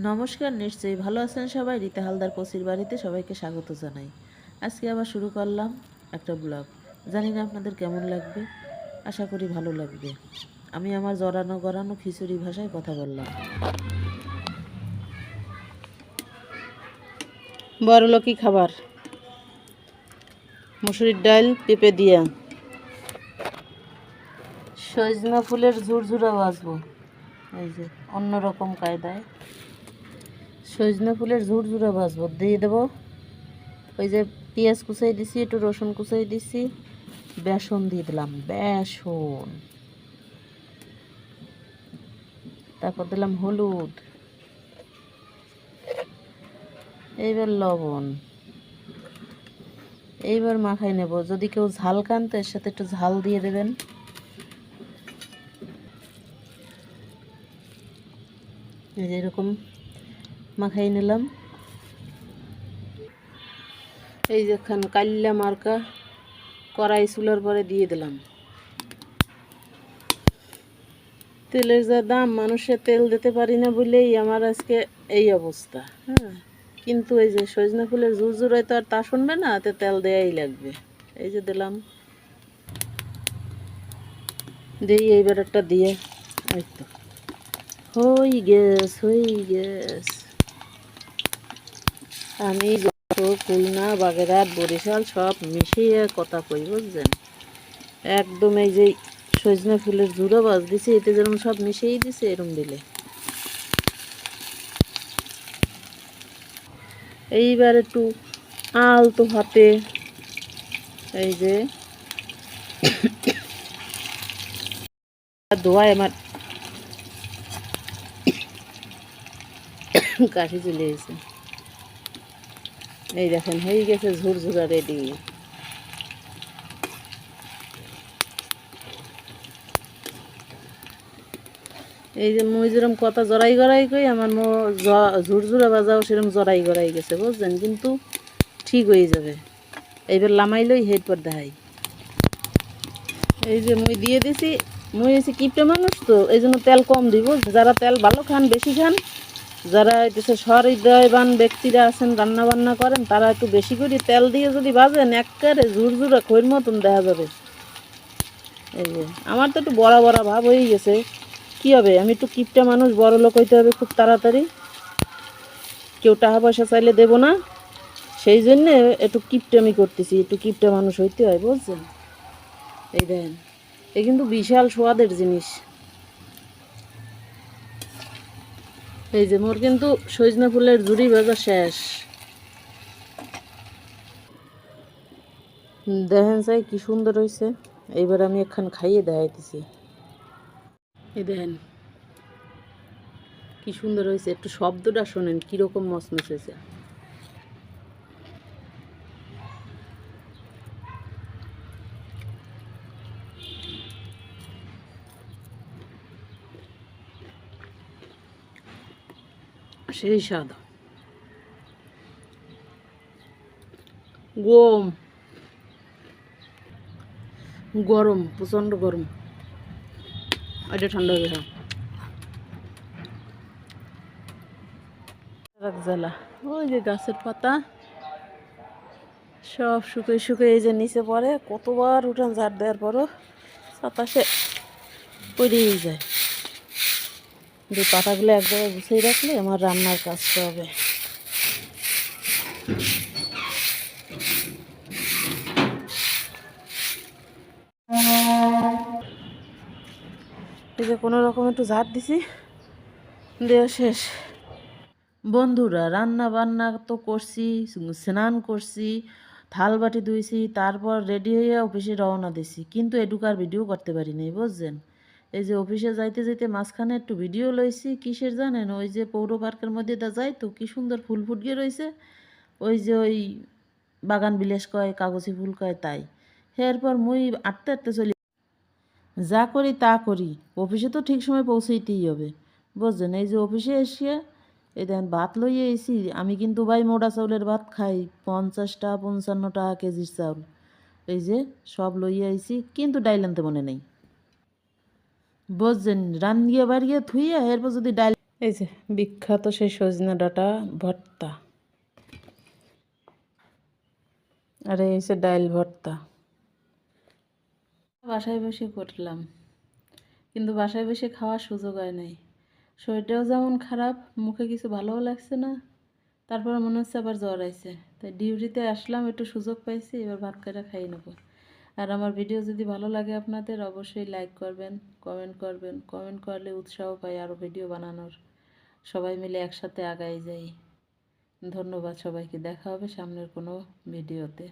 নমস্কার, নিশ্চয়ই ভালো আছেন সবাই। রীতা হালদার পসির বাড়িতে সবাইকে স্বাগত জানাই। আজকে আবার শুরু করলাম একটা ব্লগ। জানি না আপনাদের কেমন লাগবে, আশা করি ভালো লাগবে। আমি আমার জড়ানো গড়ানো খিচুড়ি ভাষায় কথা বললাম। বড়লোকি খাবার, মুসুরির ডাল পেঁপে দিয়া, সজনা ফুলের ঝুরঝুরা ভাজবো। এই যে অন্যরকম কায়দায় সজনা ফুলের ঝুরঝুরা ভাজবো, দিয়ে দেবো ওই যে পেঁয়াজ কুচাই দিছি, একটু রসুন কুচাই দিছি, বেসন দিয়ে দিলাম, বেসন, তারপর দিলাম হলুদ, এইবার লবণ, এইবার মাখাই নেব। যদি কেউ ঝাল খান তো এর সাথে একটু ঝাল দিয়ে দেবেন। এই যে এরকম মাখাই নিলাম। এই যে কাল্লা মার্কা কড়াই চুলার পরে দিয়ে দিলাম। তেলের যা দাম, মানুষের তেল দিতে পারি না বলেই আমার আজকে এই অবস্থা। হ্যাঁ, কিন্তু এই যে সজনা ফুলের ঝুরঝুরাই তো আর তা শুনবে না, এতে তেল দেয়াই লাগবে। এই যে দিলাম, দিই এইবার একটা দিয়ে, এই তো হয়ে গেছ। আমি যত খুলনা, বাগেরহাট, বরিশাল সব মিশিয়ে কথা কই, বুঝছেন? একদম এই যে সজনা ফুলের ঝুড়ো বাজ দিছে, এতে যেরকম সব মিশিয়েই দিছে, এরকম দিলে। এইবার একটু আলতো হাতে এই যে ধোয়ায় আমার কাশি চলে গেছে। এই দেখেন হয়ে গেছে ঝুরঝুরা রেডি। এই যে মুই যেরকম কথা জড়াই গড়াই কই, আমার ঝুরঝুরা বাজাও সেরকম জড়াই গড়াই গেছে, বুঝছেন? কিন্তু ঠিক হয়ে যাবে। এইবার লামাইলই হেডপর দেখাই। এই যে মুই দিয়ে দিছি, মুই হচ্ছে কিপটে মানুষ তো, এই জন্য তেল কম দিব। যারা তেল ভালো খান, বেশি খান, যারা হচ্ছে সহৃদয়বান ব্যক্তিরা আছেন, রান্না বান্না করেন, তারা একটু বেশি করে তেল দিয়ে যদি ভাজেন, একবারে ঝুরঝুরা খইর মতন দেখা যাবে। এই যে আমার তো একটু বড়া বড়া ভাব হয়ে গেছে। কি হবে, আমি একটু কিপটা মানুষ, বড় লোক হইতে হবে খুব তাড়াতাড়ি। কেউ টাকা পয়সা চাইলে দেবো না, সেই জন্যে একটু কিপটামি করতেছি, একটু কিপটা মানুষ হইতে হয়, বুঝছেন? এই দেখেন, এই কিন্তু বিশাল স্বাদের জিনিস। এই যে মোর কিন্তু সজনা ফুলের ঝুড়ি ভাজা শেষ। দেখেন চাই কি সুন্দর হয়েছে। এইবার আমি একখান খাইয়ে দেখাইতেছি। এই দেখেন কি সুন্দর হয়েছে, একটু শব্দটা শোনেন কিরকম মচমচ হয়েছে। সেই স্বাদ। গম গরম, প্রচণ্ড গরম, এটা ঠান্ডা হয়ে গেছে। জ্বালা, ওই যে গাছের পাতা সব শুকিয়ে শুকিয়ে এই যে নিচে পড়ে, কতবার উঠান ঝাড় দেওয়ার পরও বাতাসে পড়েই যায়। যে পাতাগুলো এক জায়গায় গুছিয়ে রাখলে আমার রান্নার কাজটা হবে। এই যে কোনো রকম একটু ঝাড় দিছি, দেওয়া শেষ। বন্ধুরা, রান্না বান্না তো করছি, স্নান করছি, থাল বাটি ধুইছি, তারপর রেডি হয়ে অফিসে রওনা দিছি, কিন্তু এটুকার ভিডিও করতে পারি নাই, বুঝছেন? এই যে অফিসে যাইতে যাইতে মাঝখানে একটু ভিডিও লইছি। কিসের জানেন? ওই যে পৌর পার্কের মধ্যে যাই তো কি সুন্দর ফুল ফুটিয়ে রয়েছে, ওই যে ওই বাগান বিলাস কয়, কাগজি ফুল কয়, তাই। এরপর মুই আটতে আটতে চলি, যা করি তা করি, অফিসে তো ঠিক সময় পৌঁছাইতেই হবে, বুঝছেন? এই যে অফিসে এসে এই দেখেন ভাত লইয়ে এসি। আমি কিন্তু ভাই মোটা চাউলের ভাত খাই, 50 টাকা 55 টাকা কেজির চাউল। এই যে সব লইয়ে আইছি, কিন্তু ডাইল আনতে মনে নেই, বুঝছেন? রান্নিয়ে বাড়িয়ে থুইয়া এরপর যদি ডাইল এই যে বিখ্যাত সেই সজনা ডাঁটা ভর্তা, আর এই হচ্ছে ডাল ভর্তা। বাসায় বসে করলাম, কিন্তু বাসায় বসে খাওয়ার সুযোগ হয় নাই। শরীরটাও যেমন খারাপ, মুখে কিছু ভালোও লাগছে না, তারপরে মনে হচ্ছে আবার জ্বর আইছে। তাই ডিউটিতে আসলাম, একটু সুযোগ পাইছি, এবার ভাত করে খাইয়ে নেবো। আর আমার ভিডিও যদি ভালো লাগে আপনাদের, অবশ্যই লাইক করবেন, কমেন্ট করবেন। কমেন্ট করলে উৎসাহ পাই আরও ভিডিও বানানোর। সবাই মিলে একসাথে আগাই যাই। ধন্যবাদ সবাইকে। দেখা হবে সামনের কোনো ভিডিওতে।